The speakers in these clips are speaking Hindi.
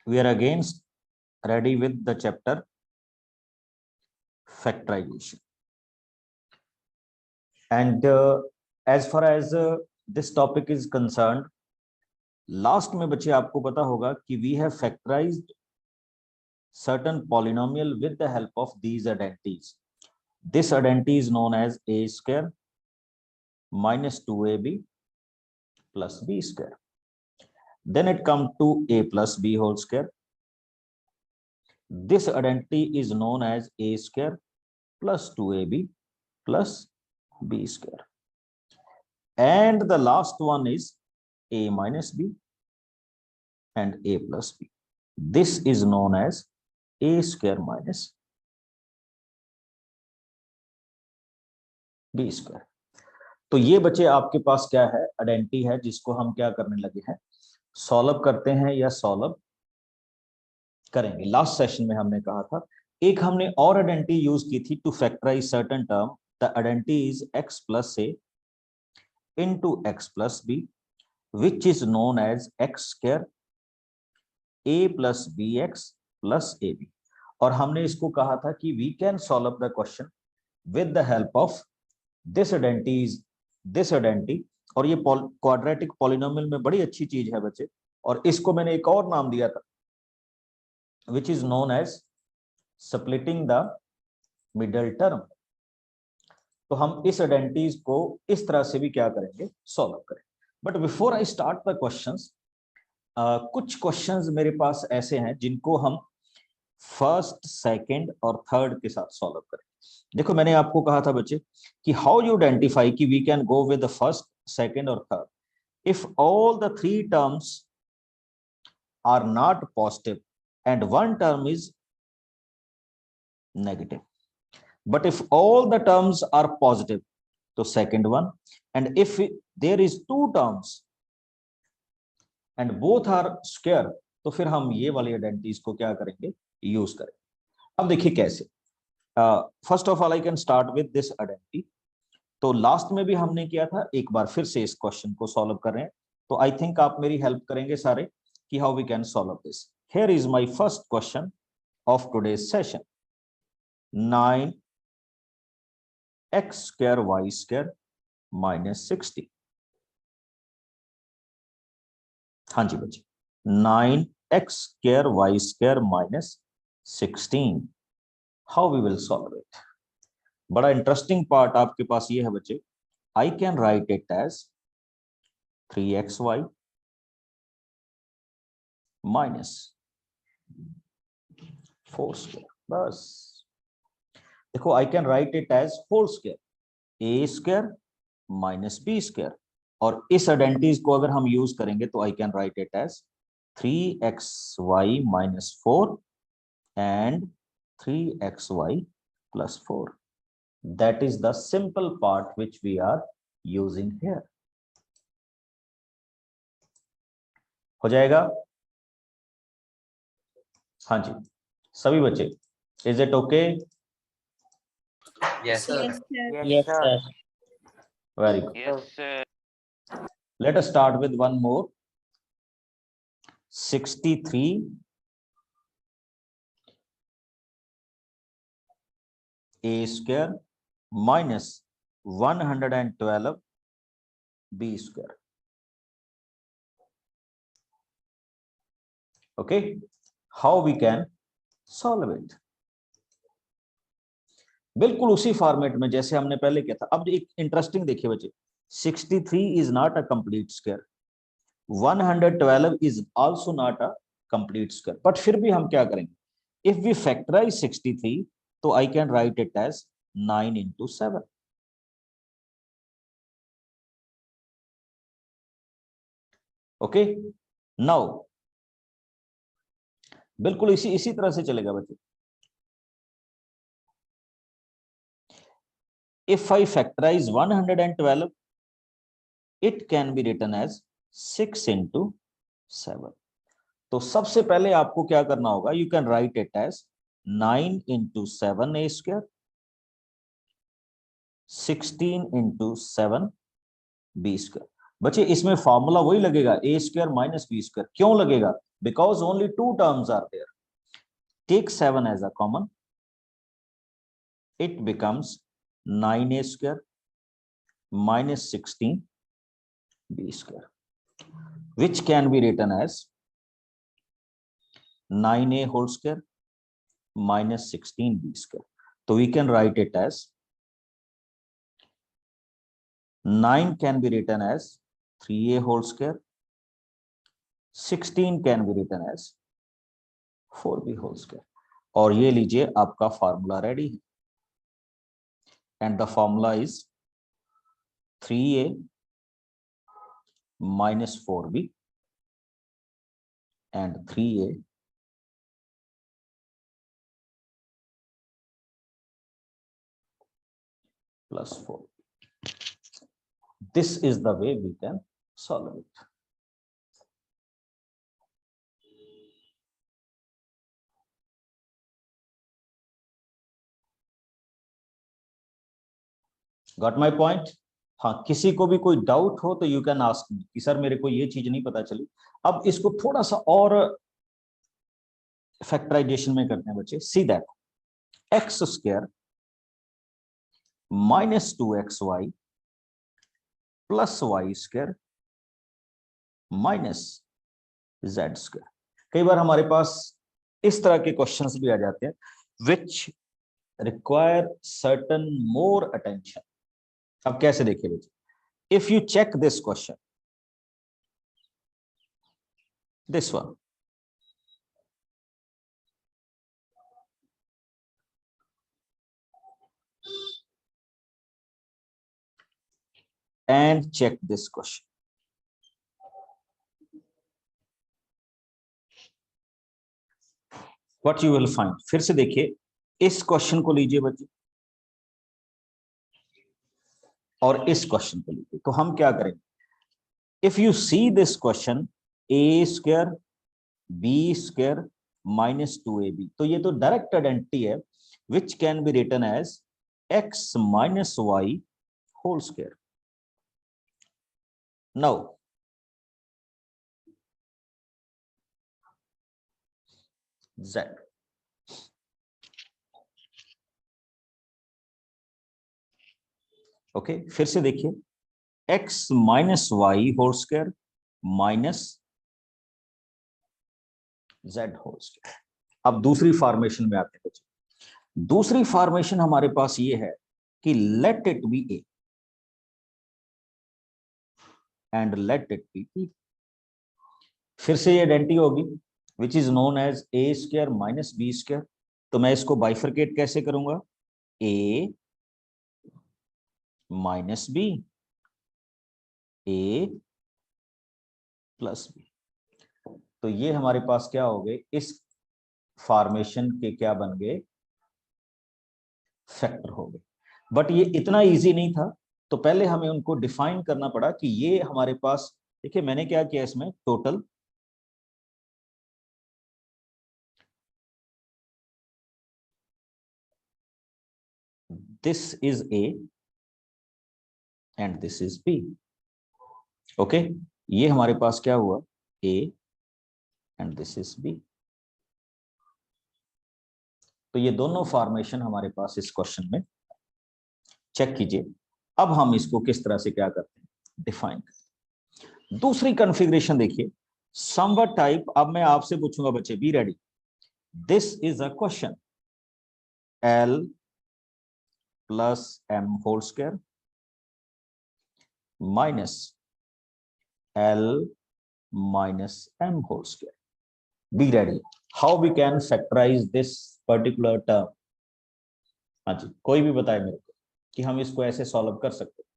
we are again ready with the chapter factorization. And as far as this topic is concerned, last में बच्चे आपको पता होगा कि we have factorized certain polynomial with the help of these identities. This identity is known as a square minus 2ab plus b square. Then it comes to a plus b whole square. This identity is known as a square plus 2ab plus b square. And the last one is a minus b and a plus b. This is known as a square minus b square. तो ये बच्चे आपके पास क्या है, आइडेंटिटी है जिसको हम क्या करने लगे हैं, सॉल्व करते हैं या सॉल्व करेंगे. लास्ट सेशन में हमने कहा था एक हमने और आइडेंटिटी यूज की थी to factorise certain term. The identity is x plus a into x plus b, which is known as x square a plus bx plus ab. और हमने इसको कहा था कि we can solve the question with the help of this identity. और ये क्वाड्रेटिक पॉलिनोमियल में बड़ी अच्छी चीज है बच्चे, और इसको मैंने एक और नाम दिया था which is known as splitting the middle term. तो हम इस आइडेंटिटीज को इस तरह से भी क्या करेंगे, सॉल्व करें. But before I start the questions, कुछ क्वेश्चंस मेरे पास ऐसे हैं जिनको हम फर्स्ट, सेकंड और थर्ड के साथ सॉल्व करें. देखो मैंने आपको कहा था बच्चे कि हाउ यू आइडेंटिफाई कि we can go with the first, second और third if all the three terms are not positive and one term is negative. But if all the terms are positive, तो second one, and if there is two terms and both are square, तो फिर हम ये वाली आइडेंटिटीज को क्या करेंगे, यूज करें. अब देखिए कैसे. First of all I can start with this identity. तो लास्ट में भी हमने किया था, एक बार फिर से इस क्वेश्चन को सॉल्व कर रहे हैं. तो आई थिंक आप मेरी हेल्प करेंगे सारे कि how we can solve this. Here is my first question of today's session. 9x square y square minus 60. हाँ जी बच्चे, 9x square y square minus 16. How we will solve it? बड़ा इंटरेस्टिंग पार्ट आपके पास ये है बच्चे. I can write it as 3xy minus 4 square. बस देखो, I can write it as whole square, a square minus b square. और इस आइडेंटिटीज को अगर हम यूज करेंगे तो I can write it as 3xy minus 4 and 3xy plus 4. That is the simple part which we are using here. हो जाएगा? हाँ जी सभी बच्चे, is it okay? Yes, sir. Yes, sir. Very good. Yes, sir. Let us start with one more. 63 a square minus 112 b square. Okay, how we can solve it? बिल्कुल उसी फॉर्मेट में जैसे हमने पहले किया था. अब एक इंटरेस्टिंग देखिए बच्चे, 63 is not a complete square, 112 is also not a complete square. but फिर भी हम क्या करेंगे, if we factorize 63 तो I can write it as 9 into 7. okay, now बिल्कुल इसी तरह से चलेगा बच्चे. If I factorize 112, it can be written as 6 into 7. तो सबसे पहले आपको क्या करना होगा, you can write it as 9 into 7 a square, 16 into 7 b square. बच्चे इसमें फॉर्मूला वही लगेगा, a square minus b square. क्यों लगेगा? Because only two terms are there. Take 7 as a common, it becomes 9a square minus 16b square, which can be written as 9a whole square minus 16b square. So we can write it as 9 can be written as 3a whole square, 16 can be written as 4b whole square. और ये लीजिए आपका फॉर्मूला रेडी है, and the formula is 3a minus 4b and 3a plus 4. This is the way we can solve it. Got my point? हाँ, किसी को भी कोई डाउट हो तो यू कैन आस्क मी कि सर मेरे को ये चीज नहीं पता चली। अब इसको थोड़ा सा और फैक्टराइजेशन में करते हैं बच्चे। See that x square minus 2xy plus y square minus z square. कई बार हमारे पास इस तरह के क्वेश्चंस भी आ जाते हैं which require certain more attention. अब कैसे देखिए बच्चे, if you check this question, this one, and check this question, what you will find। फिर से देखिए, इस क्वेश्चन को लीजिए बच्चे और इस क्वेश्चन को लीजिए, तो हम क्या करेंगे? If you see this question, a square b square minus 2ab, तो ये तो डायरेक्ट आइडेंटिटी है which can be written as x minus y whole square. Now z, okay फिर से देखिए, x minus y whole square minus z whole square. अब दूसरी फॉर्मेशन में आते हैं बच्चे। दूसरी फॉर्मेशन हमारे पास ये है कि let it be a and let it be b. फिर से ये आइडेंटिटी होगी which is known as a square minus b square. तो मैं इसको बाइफरकेट कैसे करूंगा? A minus b, a plus b. तो ये हमारे पास क्या हो गए? इस फॉर्मेशन के क्या बन गए? फैक्टर हो गए। बट ये इतना इजी नहीं था, तो पहले हमें उनको डिफाइन करना पड़ा कि ये हमारे पास, देखिए मैंने क्या किया इसमें, total this is a and this is b. Okay, ये हमारे पास क्या हुआ? A and this is b. तो ये दोनों फॉर्मेशन हमारे पास इस क्वेश्चन में, चेक कीजिए। अब हम इसको किस तरह से क्या करते हैं? डिफाइन करते हैं। दूसरी कॉन्फ़िगरेशन देखिए, समवट टाइप। अब मैं आपसे पूछूंगा बच्चे, be ready, this is a question L plus m whole square minus L minus m whole square. Be ready. How we can factorize this particular term? हाँ जी, कोई भी बताए मेरे को कि हम इसको ऐसे सॉल्व कर सकते हैं।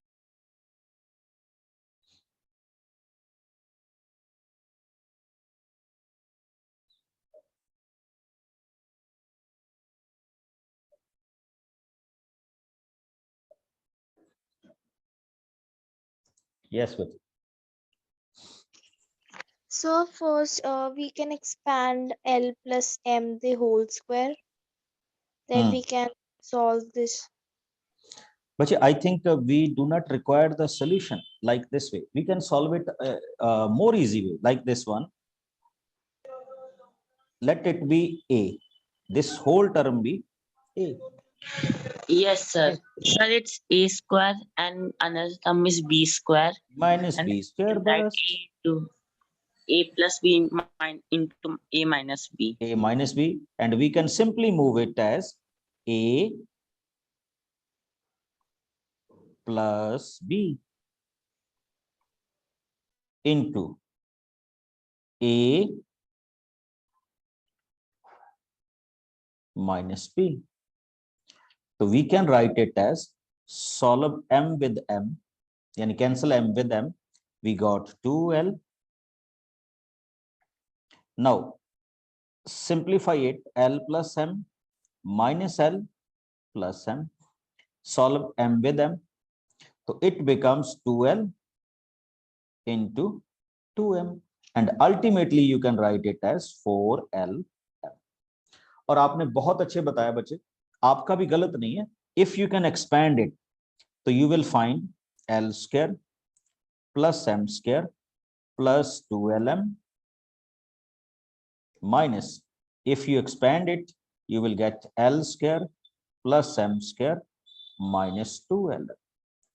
Yes, बच्चे। So first we can expand L plus M the whole square. Then we can solve this. But I think we do not require the solution like this way. We can solve it more easy way, like this one. Let it be a. This whole term be a. Yes, sir. Sir, it's a square and another term is b square. Minus And b square write bus. to a plus b into a minus b. A minus b, and we can simply move it as a plus b into a minus b. So we can write it as solve m with m, yani cancel m with m, we got 2l. Now simplify it, l plus m minus l plus m, solve m with m, so it becomes 2l into 2m, and ultimately you can write it as 4l. और आपने बहुत अच्छे बताया बच्चे, आपका भी गलत नहीं है. If you can expand it तो you will find l square plus m square plus 2lm minus, if you expand it you will get l square plus m square minus 2l.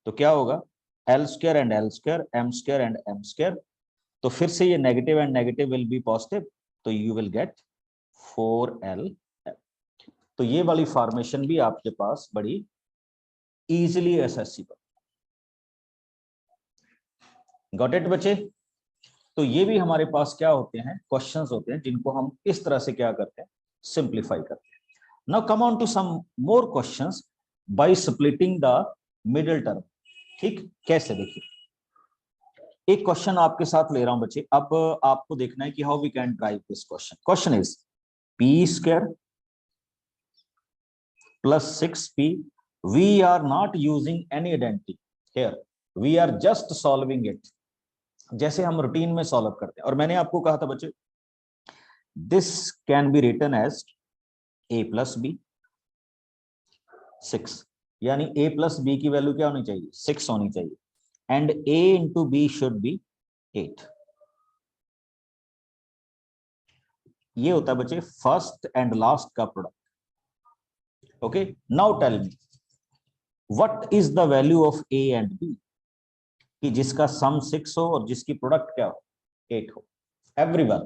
तो क्या होगा, l square and l square, m square and m square, तो फिर से ये negative and negative will be positive, तो यू विल गेट 4l. तो ये वाली फॉर्मेशन भी आपके पास बड़ी इजीली एसेसिबल. गॉट इट बच्चे? तो ये भी हमारे पास क्या होते हैं, क्वेश्चंस होते हैं जिनको हम इस तरह से क्या करते हैं, सिंप्लीफाई करते हैं. Now come on to some more questions by splitting the middle term. ठीक, कैसे, देखिए एक क्वेश्चन आपके साथ ले रहा हूं बच्चे. अब आपको देखना है कि how we can drive this question. Question is p square plus 6p. We are not using any identity here. We are just solving it जैसे हम रूटीन में सॉल्व करते हैं. और मैंने आपको कहा था बच्चे, this can be written as a plus b 6, यानी a plus b की वैल्यू क्या होनी चाहिए, 6 होनी चाहिए, and a into b should be 8. ये होता है बच्चे फर्स्ट एंड लास्ट का product. Okay, now tell me what is the value of a and b, कि जिसका सम 6 हो और जिसकी प्रोडक्ट क्या हो, 8 हो. Everyone.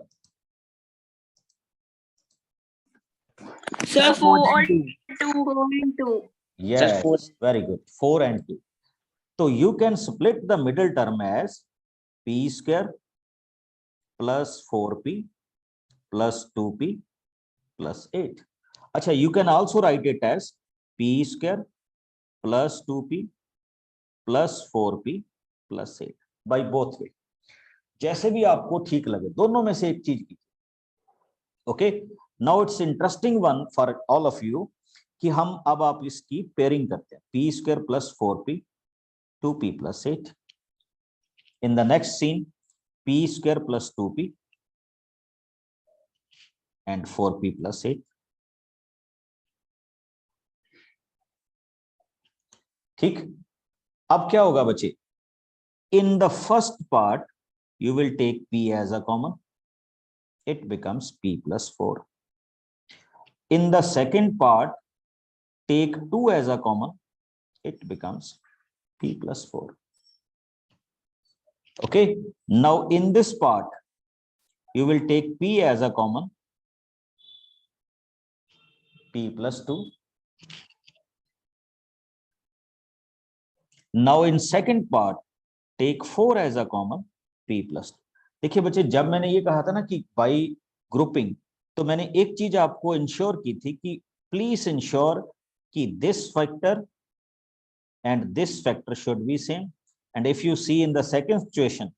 Sir, 4 and 2. Yes, very good. 4 and 2. So you can split the middle term as p square plus 4p plus 2p plus 8. अच्छा, you can also write it as p square plus 2p plus 4p plus 8 by both way. जैसे भी आपको ठीक लगे, दोनों में से एक चीज कीजिए. Okay, now it's interesting one for all of you कि हम अब आप इसकी पेयरिंग करते हैं. p square plus 4p 2p plus 8. In the next scene, p square plus 2p and 4p plus 8. ठीक, अब क्या होगा बच्चे, in the first part you will take p as a common, it becomes p plus 4. In the second part, take 2 as a common, it becomes p plus 4. Okay, now in this part you will take p as a common, p plus 2. Now in second part take 4 as a common, p plus 2. देखिए बच्चे, जब मैंने ये कहा था ना कि बाई ग्रुपिंग, तो मैंने एक चीज आपको इंश्योर की थी कि प्लीज इंश्योर कि this factor and this factor should be same, and if you see in the second situation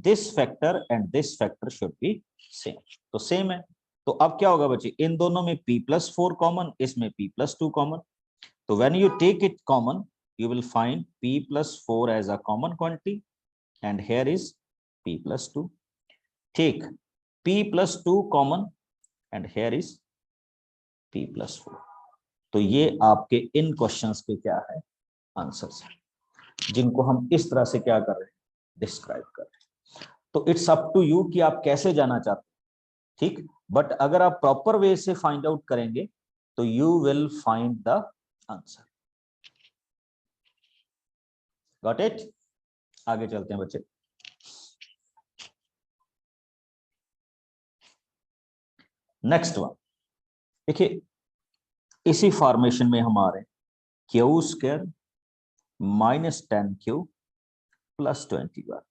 this factor and this factor should be same. तो सेम है, तो अब क्या होगा बच्चे, इन दोनों में p plus 4 कॉमन, इसमें p plus 2 कॉमन. तो when you take it common you will find p plus 4 as a common quantity, and here is p plus 2. Take p plus 2 common, and here is p plus 4. तो ये आपके इन क्वेश्चंस के क्या है, आंसर्स हैं जिनको हम इस तरह से क्या कर रहे हैं, डिस्क्राइब कर रहे हैं। तो इट्स अप टू यू कि आप कैसे जाना चाहते हैं, ठीक। बट अगर आप प्रॉपर वे से फाइंड आउट करेंगे तो you will find the answer. Got it? आगे चलते हैं बच्चे। नेक्स्ट वन देखिए, इसी फॉर्मेशन में हम आ रहे हैं, क्यू स्क्वायर -10q + 21।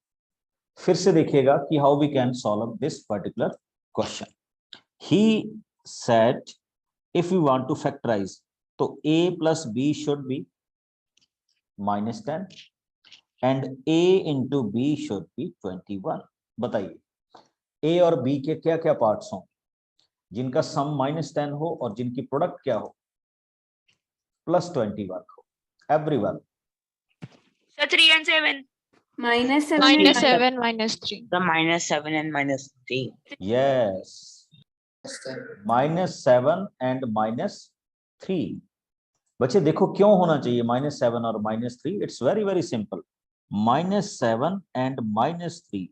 फिर से देखिएगा कि how we can solve this particular question. He said if you want to factorise तो a + b should be -10 and a into b should be 21। बताइए a और b के क्या क्या पार्ट्स हों जिनका सम -10 हो और जिनकी प्रोडक्ट क्या हो +21 हो। Everyone So 3 and 7. -7 and -7 -3. The -7 and -3. Yes, -7 and -3। बच्चे देखो क्यों होना चाहिए -7 और -3। It's very very simple. -7 and -3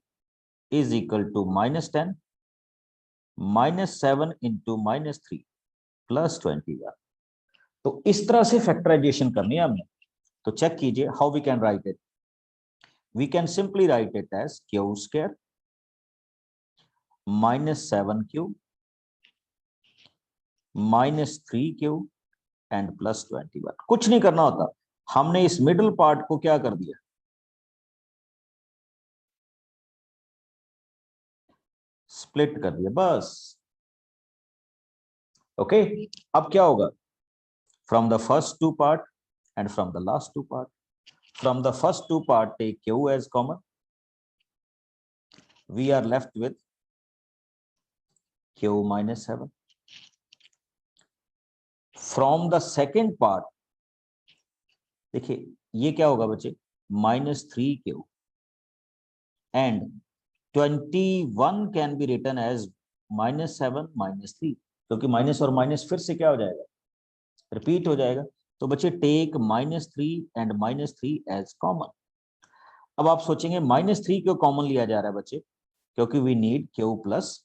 is equal to -10 -7 into -3 +21। तो इस तरह से फैक्टराइजेशन करनी है हमने। तो चेक कीजिए how we can write it. We can simply write it as q square -7q -3q and +21। कुछ नहीं करना होता, हमने इस मिडिल पार्ट को क्या कर दिया, स्प्लिट कर दिया बस। ओके अब क्या होगा, from the first two part and from the last two part. From the first two part take q as common, we are left with q -7। From the second part देखिए ये क्या होगा बच्चे, -3q and 21 can be written as -7 -3, क्योंकि माइनस और माइनस फिर से क्या हो जाएगा, रिपीट हो जाएगा। तो बच्चे टेक -3 एंड -3 एज कॉमन। अब आप सोचेंगे -3 क्यों कॉमन लिया जा रहा है बच्चे, क्योंकि वी नीड q -7।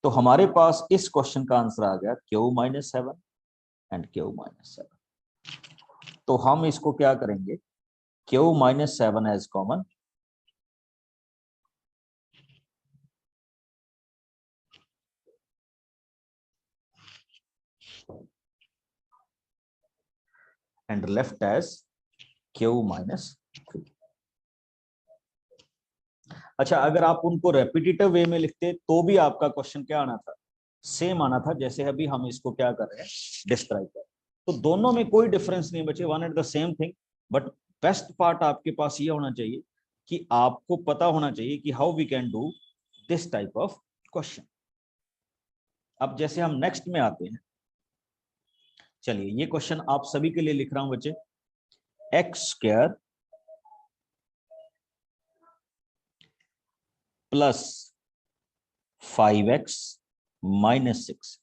तो हमारे पास इस क्वेश्चन का आंसर आ गया q -7 एंड q -7। तो हम इसको क्या करेंगे, q -7 as common, and left as q -3। अच्छा अगर आप उनको रेपिटेटिव वे में लिखते तो भी आपका क्वेश्चन क्या आना था, सेम आना था जैसे अभी हम इसको क्या कर रहे हैं, डिस्क्राइब कर। तो दोनों में कोई डिफरेंस नहीं बचे, one and the same thing. But best part आपके पास ये होना चाहिए कि आपको पता होना चाहिए कि how we can do this type of question. अब जैसे हम नेक्स्ट में आते हैं, चलिए ये क्वेश्चन आप सभी के लिए लिख रहा हूं बच्चे, x² + 5x - 6।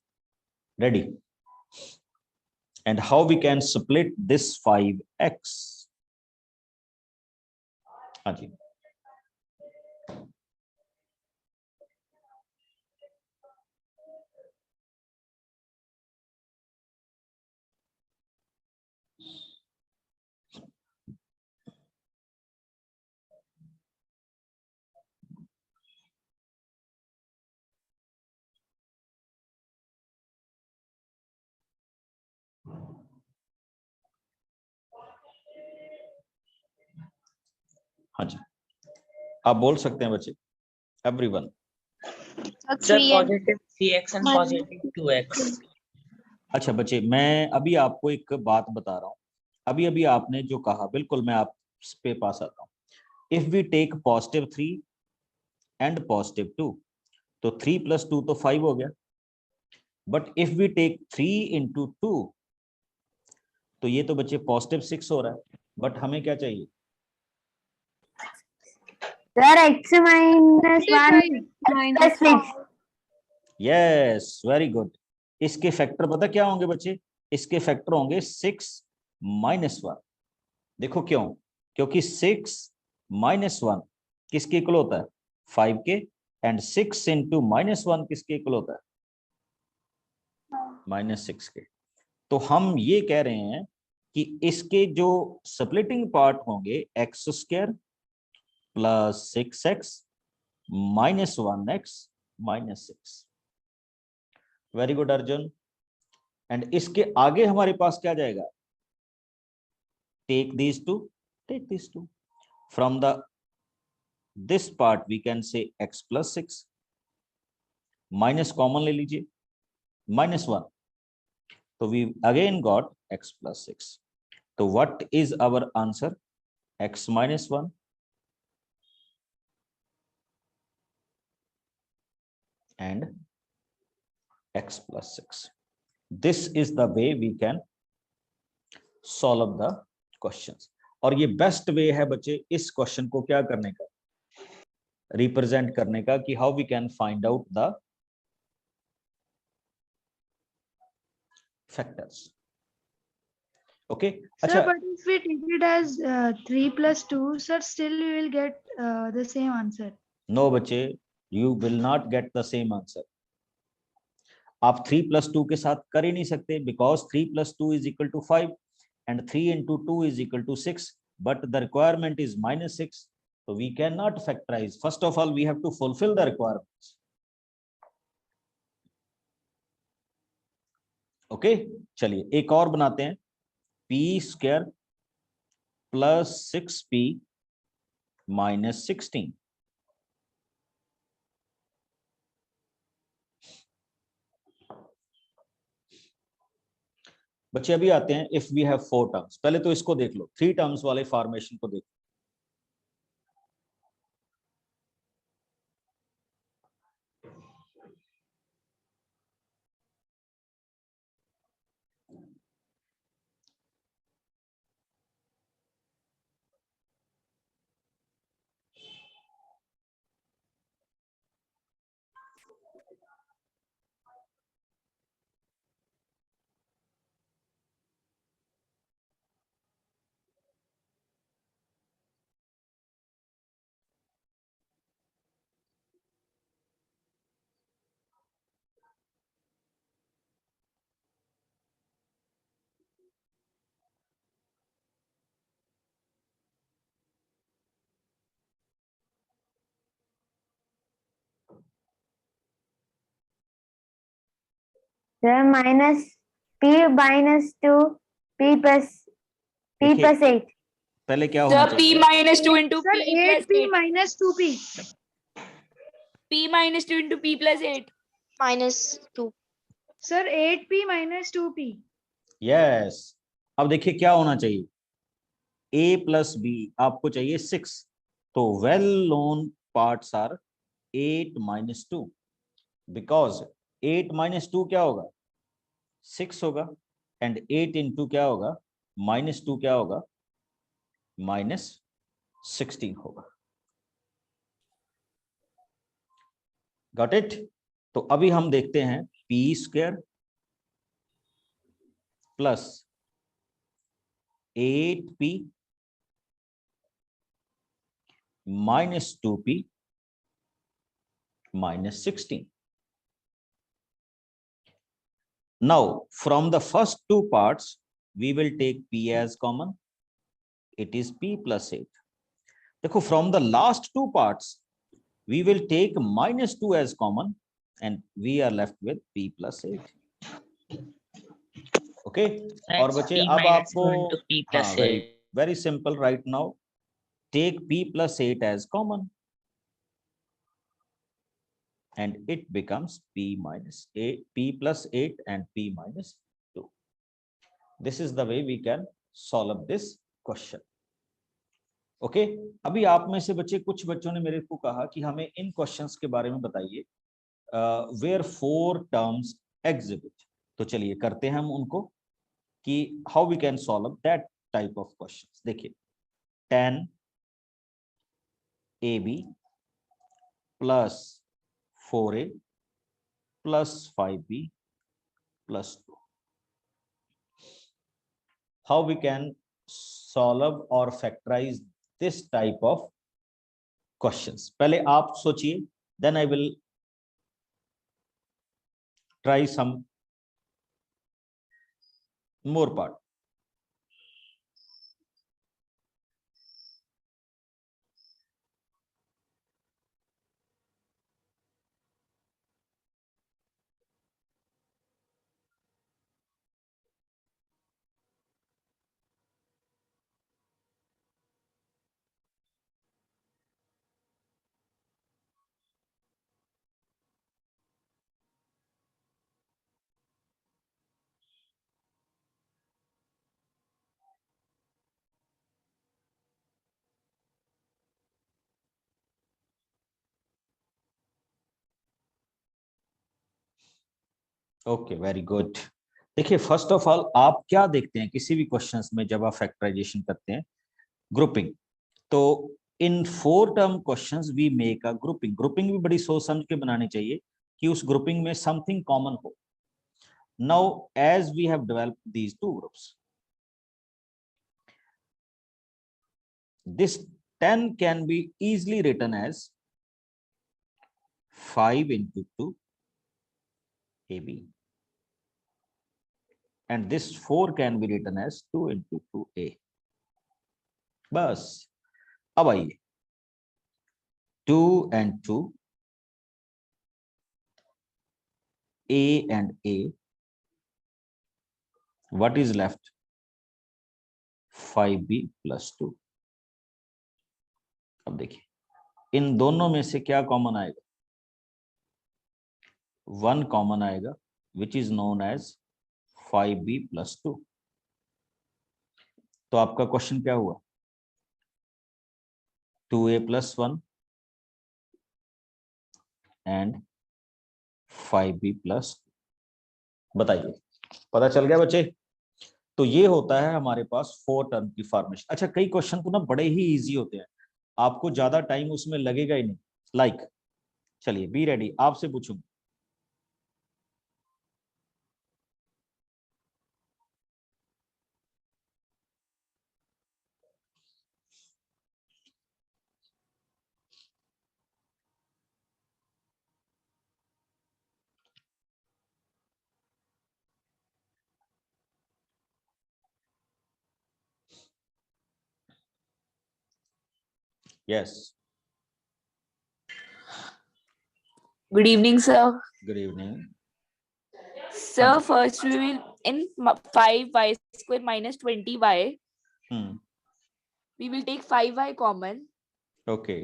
ready? And how we can split this 5x? हाँ जी, हाँ जी, आप बोल सकते हैं बच्चे, everyone. Sir, 3 and +3x and One. +2x. अच्छा बच्चे मैं अभी आपको एक बात बता रहा हूं, अभी अभी आपने जो कहा बिल्कुल मैं आप पे पास आता हूं। इफ वी टेक +3 एंड +2 तो 3 + 2 तो 5 हो गया। बट इफ वी टेक 3 × 2 तो ये तो बच्चे +6 हो रहा है। बट हमें क्या चाहिए, Sir, x -1 + 6. Yes, very good. इसके फैक्टर पता क्या होंगे बच्चे? इसके फैक्टर होंगे 6 - 1। देखो क्यों? क्योंकि 6 - 1 किसके इक्वल होता है? 5 के। एंड 6 इंटू -1 किसके इक्वल होता है? -6 के। तो हम ये कह रहे हैं कि इसके जो स्प्लिटिंग पार्ट होंगे x² plus 6x minus 1x minus 6। Very good Arjun. And इसके आगे हमारे पास क्या जाएगा? Take these two, take these two. From this part we can say x plus 6, minus common ले लीजिए, -1, तो we again got x plus 6. तो what is our answer? x minus 1 and x plus 6. This is the way we can solve the questions. और ये बेस्ट वे है बच्चे इस क्वेश्चन को क्या करने का, रिप्रेजेंट करने का, कि how we can find out the factors. Okay, अच्छा। Sir, but if we take it as 3 plus 2, sir, still we will get the same answer. No बच्चे, you will not get the same answer. आप 3 + 2 के साथ कर ही नहीं सकते, because 3 + 2 is equal to 5 and 3 into 2 is equal to 6, but the requirement is -6, so we cannot factorize. First of all we have to fulfill the requirements. Okay, चलिए एक और बनाते हैं। p² plus 6p minus 16। बच्चे अभी आते हैं इफ वी हैव 4 टर्म्स। पहले तो इसको देख लो, 3 टर्म्स वाले फॉर्मेशन को देखो। Sir, minus p minus 2 p plus देखिए, 8. पहले क्या होना Sir, p चाहिए? minus 2 into Sir, p plus 8p 8. minus 2p. P minus 2 into p plus 8. -2. Sir, 8p minus 2p. Yes. अब देखिए क्या होना चाहिए, a plus b आपको चाहिए 6, तो well known parts are 8 - 2, because 8 - 2 क्या होगा? 6 होगा। एंड 8 into क्या होगा? -2 क्या होगा? -16 होगा। Got it? तो अभी हम देखते हैं p² plus 8p minus 2p minus 16. Now from the first two parts we will take p as common. It is p plus 8. देखो, from the last two parts we will take -2 as common and we are left with p plus 8. Okay, और That's बच्चे p अब minus आपको 2 into p plus हाँ, 8. very simple right now. Take p plus 8 as common and it becomes p minus 8, p plus 8 and p minus 2. This is the way we can solve this question. Okay, अभी आप में से बच्चे, कुछ बच्चों ने मेरे को कहा कि हमें इन क्वेश्चंस के बारे में बताइए वेयर 4 टर्म्स एग्जिबिट। तो चलिए करते हैं हम उनको कि how we can solve that type of questions. देखिए 10 AB plus 4A plus 5b plus 2. How we can solve or factorize this type of questions? पहले आप सोचिए, then I will try some more part. Okay, very good. देखिए, फर्स्ट ऑफ ऑल आप क्या देखते हैं किसी भी क्वेश्चंस में जब आप फैक्टराइजेशन करते हैं? ग्रुपिंग। तो in 4 term questions we make a grouping. Grouping भी बड़ी सोच समझ के बनानी चाहिए कि उस ग्रुपिंग में समथिंग कॉमन हो। Now as we have developed these 2 groups, this 10 can be easily written as 5 into 2 AB, and this 4 can be written as 2 into 2A. बस अब आइए, 2 and 2, A and A, what is left? 5B plus 2. अब देखिए इन दोनों में से क्या कॉमन आएगा? 1 कॉमन आएगा, which is known as 5B plus 2. तो आपका क्वेश्चन क्या हुआ? 2A plus 1 and 5B plus 2. बताइए, पता चल गया बच्चे? तो ये होता है हमारे पास 4 टर्म की फॉर्मेशन। अच्छा, कई क्वेश्चन तो ना बड़े ही इजी होते हैं, आपको ज्यादा टाइम उसमें लगेगा ही नहीं। लाइक चलिए, बी रेडी, आपसे पूछूंगा। Yes, Good evening, sir. Good evening. Sir, first we will in 5y square minus 20y, we will take 5y common, okay,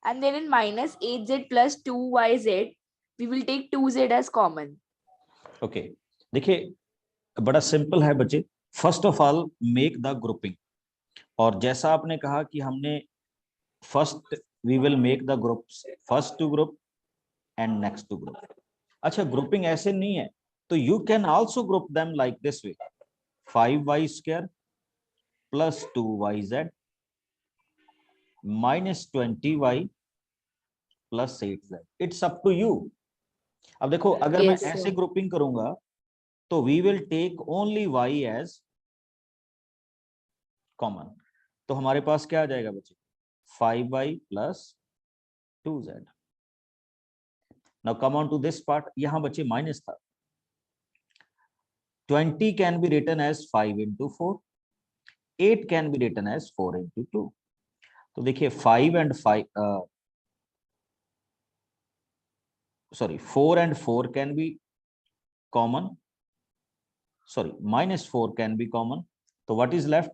and then in minus 8z plus 2yz, we will take 2z as common. Okay. देखिए, बड़ा सिंपल है बच्चे। First of all make the grouping, और जैसा आपने कहा कि हमने first we will make the groups, first 2 group and next 2 group. अच्छा, ग्रुपिंग ऐसे नहीं है, तो you can also group them like this way, 5y square plus 2yz minus 20y plus 8z। It's up to you. अब देखो, अगर Yes, मैं sir. ऐसे ग्रुपिंग करूंगा तो we will take only y as common. तो हमारे पास क्या आ जाएगा बच्चे? 5y plus 2z। Now come on to this part. यहां बच्चे माइनस था, 20 can be written as 5 into 4, 8 can be written as 4 into 2। तो देखिए 5 and 5 sorry 4 and 4 can be common, sorry minus 4 can be common, so what is left?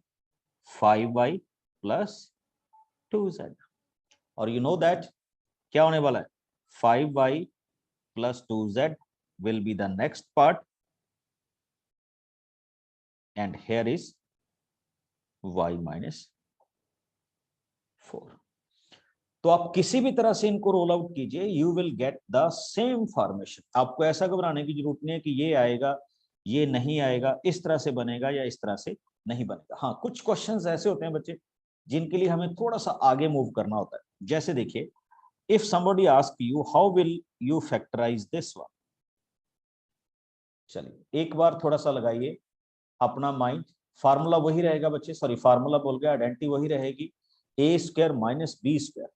5y plus 2z। और you know that क्या होने वाला है? 5y plus 2z will be the next part, and here is y minus 4। तो आप किसी भी तरह से इनको रोल आउट कीजिए, you will get the same formation. आपको ऐसा घबराने की जरूरत नहीं है कि ये आएगा, ये नहीं आएगा, इस तरह से बनेगा या इस तरह से नहीं बनेगा। हाँ, कुछ क्वेश्चंस ऐसे होते हैं बच्चे जिनके लिए हमें थोड़ा सा आगे मूव करना होता है। जैसे देखिए, if somebody ask you how will you factorize this one, चलिए एक बार थोड़ा सा लगाइए अपना माइंड, फार्मूला वही रहेगा बच्चे, सॉरी फार्मूला बोल गया, आइडेंटिटी वही रहेगी, a square minus b square.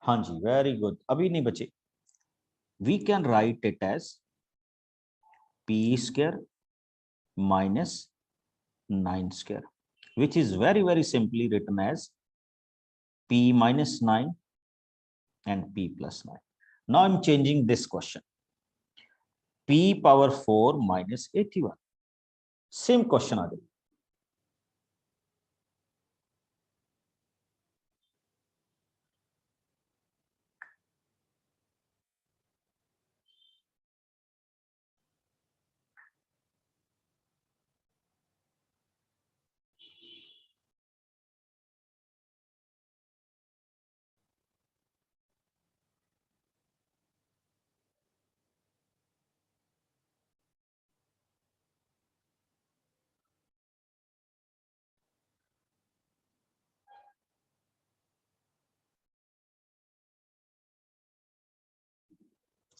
हाँ जी, वेरी गुड, अभी नहीं बचे। We can write it as P square minus 9 square, which is very simply written as p minus 9 and p plus 9. Now I'm changing this question. p power 4 minus 81. Same question आ गई।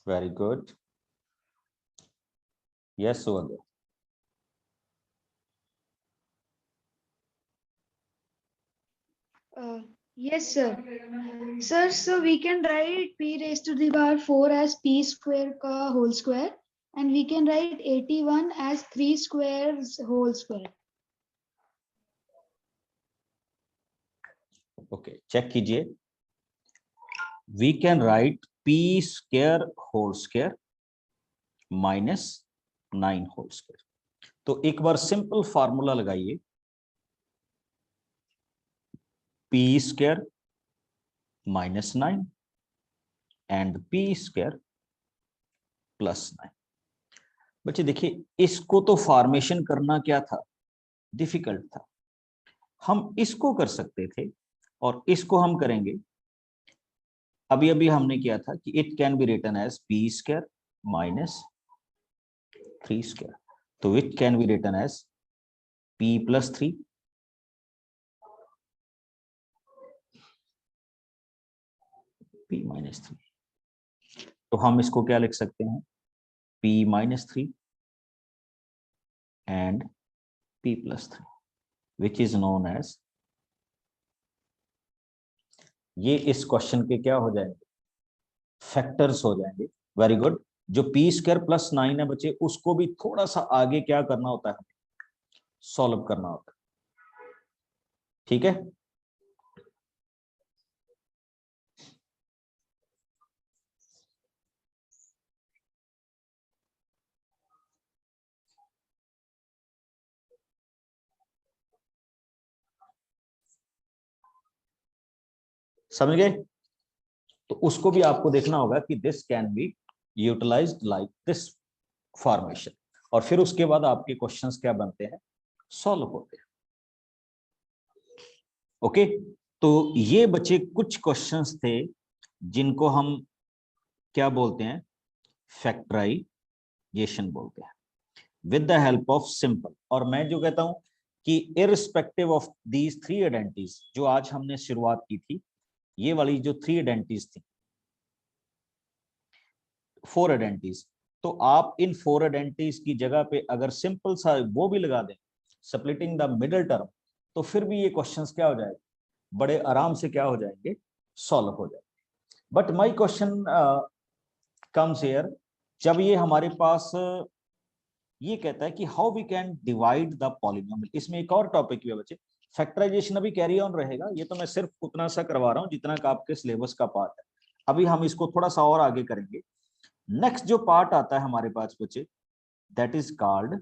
वेरी गुड, यस सुवर्ण। Yes, sir. Sir, so we can write p raised to the power 4 as p square ka whole square, and we can write 81 as 3 squares whole square. Okay, check कीजिए। We can write p square whole square minus 9 whole square. तो एक बार सिंपल फार्मूला लगाइए, p square minus 9 and p square plus 9। बच्चे देखिए, इसको तो फॉर्मेशन करना क्या था, डिफिकल्ट था। हम इसको कर सकते थे और इसको हम करेंगे। अभी अभी हमने किया था कि it can be written as P square minus 3 square, तो it can be written as p plus 3 p minus 3। तो हम इसको क्या लिख सकते हैं, p minus 3 and p plus 3, which is known as, ये इस क्वेश्चन के क्या हो जाएंगे, फैक्टर्स हो जाएंगे। Very good. जो p स्क्वायर प्लस 9 है बच्चे, उसको भी थोड़ा सा आगे क्या करना होता है, सॉल्व करना होता है, ठीक है। समझ गए? तो उसको भी आपको देखना होगा कि this can be utilised like this formation, और फिर उसके बाद आपके क्वेश्चंस क्या बनते हैं, सॉल्व होते हैं। ओके, तो ये बच्चे कुछ क्वेश्चंस थे जिनको हम क्या बोलते हैं, फैक्टराइजेशन बोलते हैं, with the help of simple. और मैं जो कहता हूं कि इररिस्पेक्टिव ऑफ दीज 3 आइडेंटिटीज, जो आज हमने शुरुआत की थी, ये वाली जो 3 आइडेंटिटीज थी, 4 आइडेंटिटीज, तो आप इन 4 आइडेंटिटीज की जगह पे अगर सिंपल सा वो भी लगा दें, स्प्लिटिंग द मिडिल टर्म, तो फिर भी ये क्वेश्चंस क्या हो जाएंगे, बड़े आराम से क्या हो जाएंगे, सॉल्व हो जाएंगे। But my question comes here, जब ये हमारे पास ये कहता है कि how we can divide the polynomial. इसमें एक और टॉपिक भी है बच्चे, फैक्टराइजेशन अभी कैरी ऑन रहेगा, ये तो मैं सिर्फ उतना सा करवा रहा हूँ जितना का आपके सिलेबस का पार्ट है। अभी हम इसको थोड़ा सा और आगे करेंगे। नेक्स्ट जो पार्ट आता है हमारे पास बच्चे, दैट इज कॉल्ड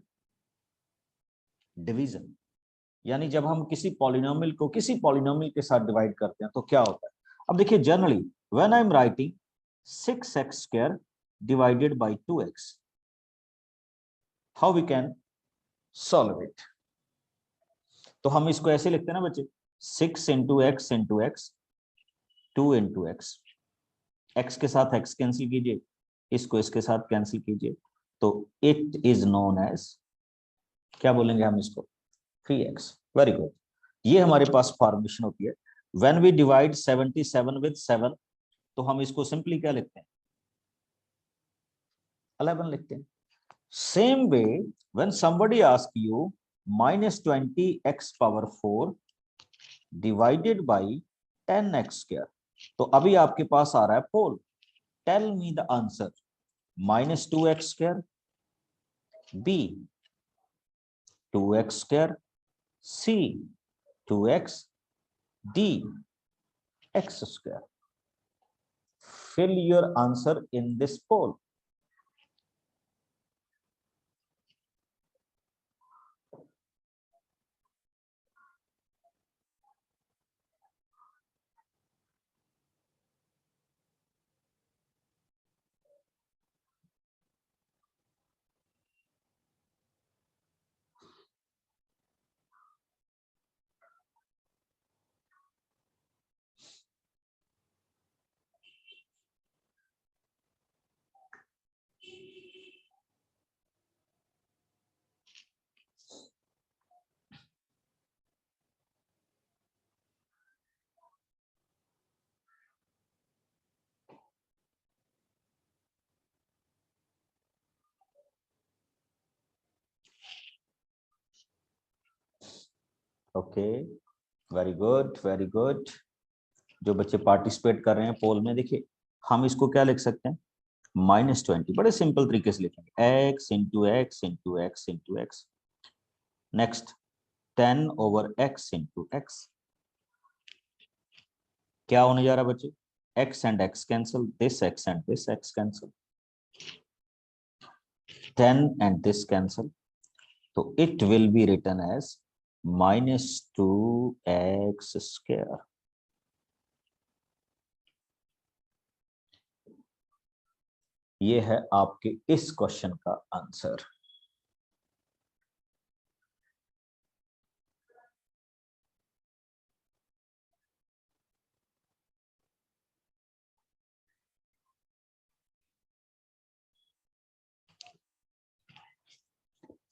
डिवीजन, यानी जब हम किसी पॉलिनोमियल को किसी पॉलिनोमियल के साथ डिवाइड करते हैं तो क्या होता है। अब देखिए generally when I am writing 6x² divided by 2x, how we can solve it? तो हम इसको ऐसे लिखते हैं ना बच्चे, 6 into x into x, 2 into x, x के साथ x कैंसिल कीजिए, इसको इसके साथ कैंसिल कीजिए, तो इट इज नोन एज, क्या बोलेंगे हम इसको, 3x। वेरी गुड, ये हमारे पास फॉर्मेशन होती है। व्हेन वी डिवाइड 77 with 7, तो हम इसको सिंपली क्या लिखते हैं, 11 लिखते हैं। Same way when somebody ask you -20x⁴ divided by 10x², तो अभी आपके पास आ रहा है poll, tell me the answer, -2x², B 2x², C 2x, D x². Fill your answer in this poll. Okay, very good very good. जो बच्चे पार्टिसिपेट कर रहे हैं पोल में, देखिए हम इसको क्या लिख सकते हैं, -20, बड़े सिंपल तरीके से लिखेंगे, x into x into x into x, next 10/x into x, क्या होने जा रहा है बच्चे, x and x cancel, this x and this x cancel, 10 and this cancel, तो it will be written as -2x²। ये है आपके इस क्वेश्चन का आंसर।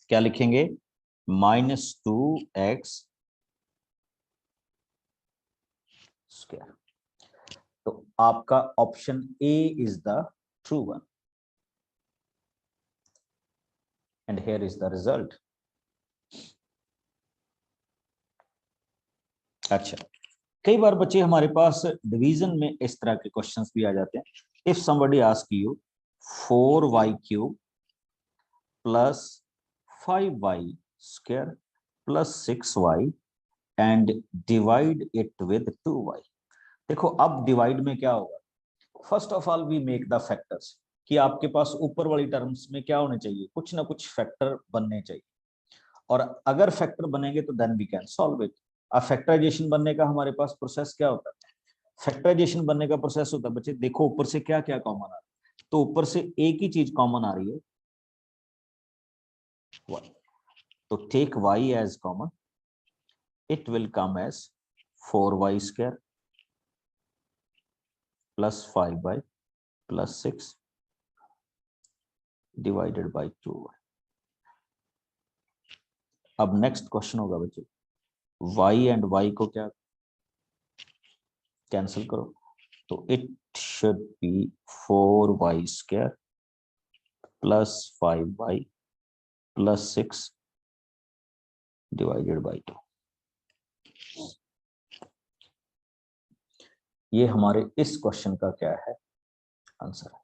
क्या लिखेंगे, -2x²। तो आपका option A is the true one, and here is the result. अच्छा, कई बार बच्चे हमारे पास डिवीजन में इस तरह के क्वेश्चंस भी आ जाते हैं। If somebody ask you 4y³ plus 5y² plus 6y and divide it with 2y। देखो अब डिवाइड में क्या होगा, first of all we make the factors, कि आपके पास ऊपर वाली टर्म्स में क्या होने चाहिए, कुछ ना कुछ फैक्टर बनने चाहिए, और अगर फैक्टर बनेंगे तो then we can solve it. अब फैक्टराइजेशन बनने का हमारे पास प्रोसेस क्या होता है, फैक्टराइजेशन बनने का प्रोसेस होता है बच्चे, देखो ऊपर से क्या क्या कॉमन आ रहा है, तो ऊपर से एक ही चीज कॉमन आ रही है, y, तो take y as common, it will come as 4y² plus 5y plus 6 divided by 2y। अब नेक्स्ट क्वेश्चन होगा बच्चे, y एंड y को क्या कैंसिल करो, तो it should be 4y² plus 5y plus 6 divided by 2। ये हमारे इस क्वेश्चन का क्या है, आंसर है,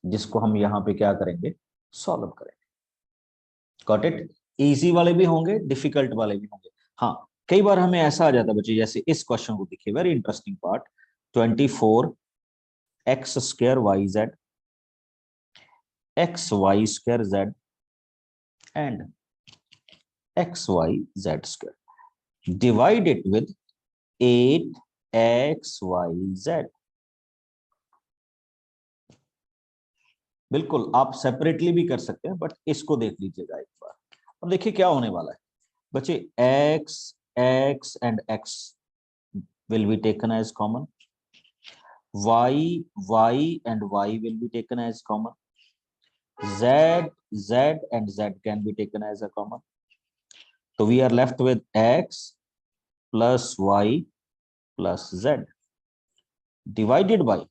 जिसको हम यहाँ पे क्या करेंगे, सॉल्व करेंगे। Got it? इजी वाले भी होंगे, डिफिकल्ट वाले भी होंगे। हाँ, कई बार हमें ऐसा आ जाता है बच्चे, जैसे इस क्वेश्चन को देखिए, very interesting part, 24x² yz x y² z and xyz square. Divide it with 8xyz. बिल्कुल आप सेपरेटली भी कर सकते हैं, बट इसको देख लीजिएगा एक बार। अब देखिए क्या होने वाला है बच्चे, x and x will be taken as common, y and y will be taken as common, z and z can be taken as a common. So we are left with x plus y plus z divided by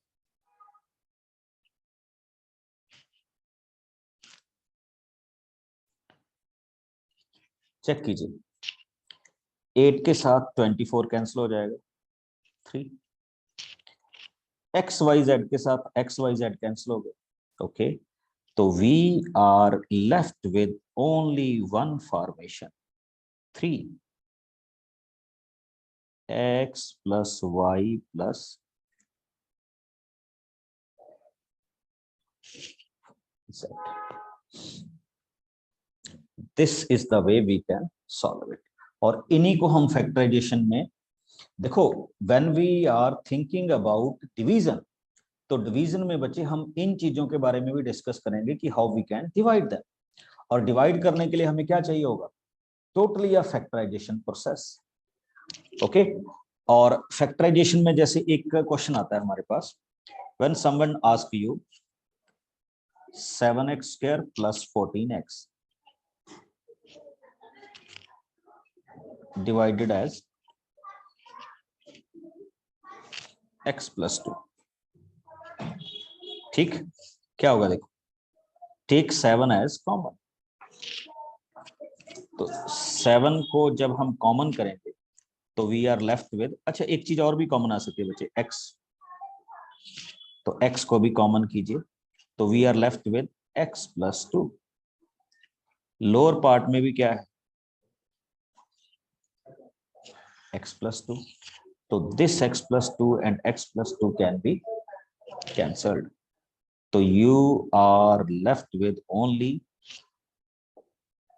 check कीजिए, 8 के साथ 24 कैंसिल हो जाएगा, 3 xyz के साथ xyz कैंसिल हो गए, ओके। तो we are left with only one formation, 3x plus y plus z. This is the way we can solve it. और इन्हीं को हम फैक्टराइजेशन में देखो, when we are thinking about division, तो डिवीजन में बच्चे हम इन चीजों के बारे में भी डिस्कस करेंगे कि how we can divide them, और डिवाइड करने के लिए हमें क्या चाहिए होगा, totally a factorization process, okay. और फैक्टराइजेशन में जैसे एक क्वेश्चन आता है हमारे पास, when someone ask you 7x square plus 14x divided as x plus 2, ठीक, क्या होगा देखो, टेक 7 एज कॉमन, तो 7 को जब हम कॉमन करेंगे तो वी आर लेफ्ट विद, अच्छा एक चीज और भी कॉमन आ सकती है बच्चे, x, तो x को भी कॉमन कीजिए, तो we are left with x plus 2। Lower part में भी क्या है, x plus 2, तो this x plus 2 and x plus 2 can be cancelled, तो you are left with only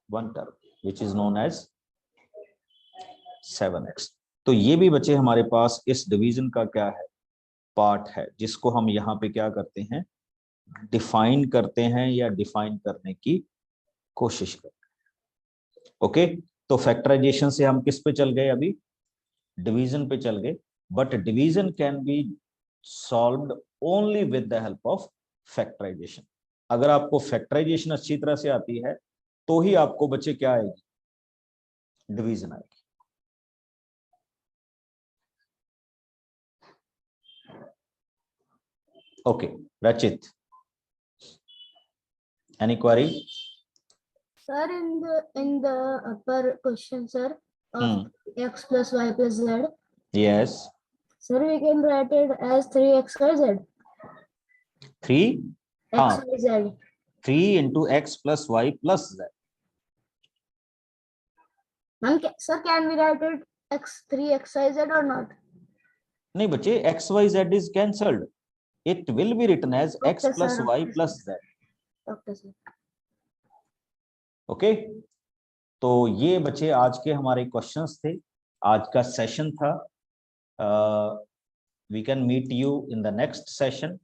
one term which is known as 7x। तो ये भी बच्चे हमारे पास इस डिवीजन का क्या है, पार्ट है, जिसको हम यहाँ पे क्या करते हैं, डिफाइन करते हैं या डिफाइन करने की कोशिश करते हैं, ओके। तो फैक्टराइजेशन से हम किस पे चल गए, अभी डिवीजन पे चल गए, but division can be solved only with the help of factorisation. अगर आपको फैक्टराइजेशन अच्छी तरह से आती है तो ही आपको बच्चे क्या आएगी, डिवीजन आएगी। ओके रचित, any query? Sir, in the upper question, sir, of x plus y plus z. Yes. Sir, we can write it as 3xyz. 3 xyz. 3 into x plus y plus z. Sir, can we write it x3xyz or not? नहीं बच्चे, x y z is cancelled. It will be written as Okay, x plus sir. y Okay, plus z. Okay, sir. Okay तो ये बच्चे आज के हमारे क्वेश्चंस थे, आज का सेशन था। We can meet you in the next session.